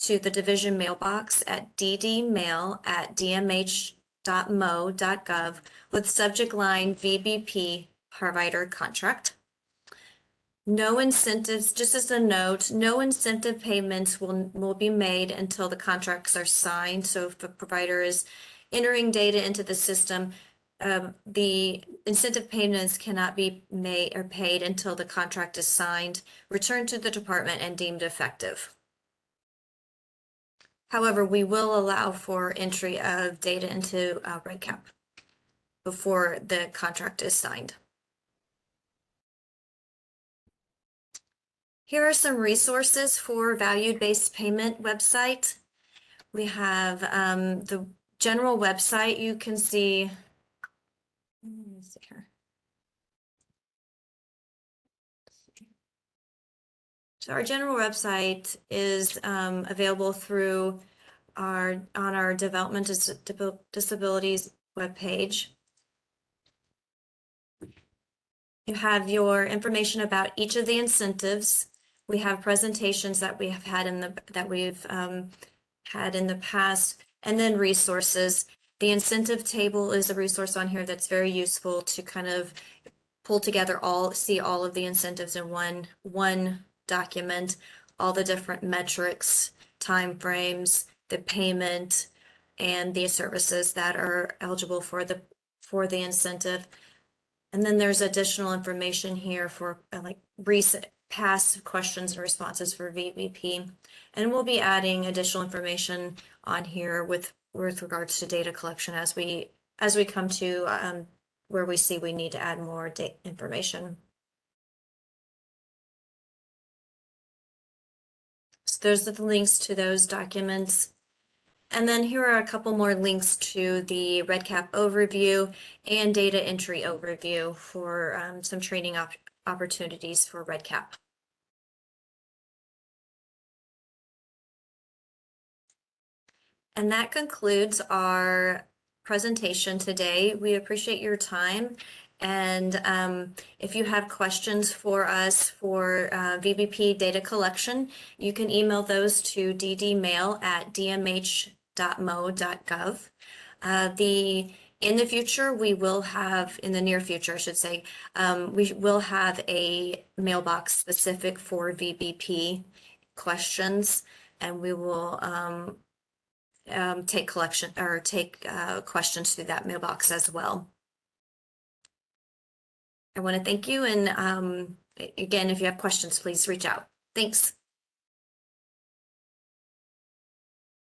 to the division mailbox at ddmail@dmh.mo.gov with subject line VBP provider contract. No incentives, just as a note, no incentive payments will be made until the contracts are signed. So if a provider is entering data into the system, the incentive payments cannot be made or paid until the contract is signed, returned to the department, and deemed effective. However, we will allow for entry of data into RedCap before the contract is signed. Here are some resources for value-based payment website. We have the general website. You can see, let me see here. So our general website is available through on our development disabilities webpage. You have your information about each of the incentives. We have presentations that we have had in the past, and then resources. The incentive table is a resource on here that's very useful to kind of pull together see all of the incentives in one document, all the different metrics, timeframes, the payment, and the services that are eligible for the incentive. And then there's additional information here for like recent past questions and responses for VBP. And we'll be adding additional information on here with regards to data collection as we come to where we see we need to add more information. So those are the links to those documents. And then here are a couple more links to the RedCap overview and data entry overview for some training opportunities for RedCap. And that concludes our presentation today. We appreciate your time. And if you have questions for us for VBP data collection, you can email those to ddmail@dmh.mo.gov. In the future, we will have, in the near future, I should say, we will have a mailbox specific for VBP questions, and we will take questions through that mailbox as well. I want to thank you, and again, if you have questions, please reach out. Thanks.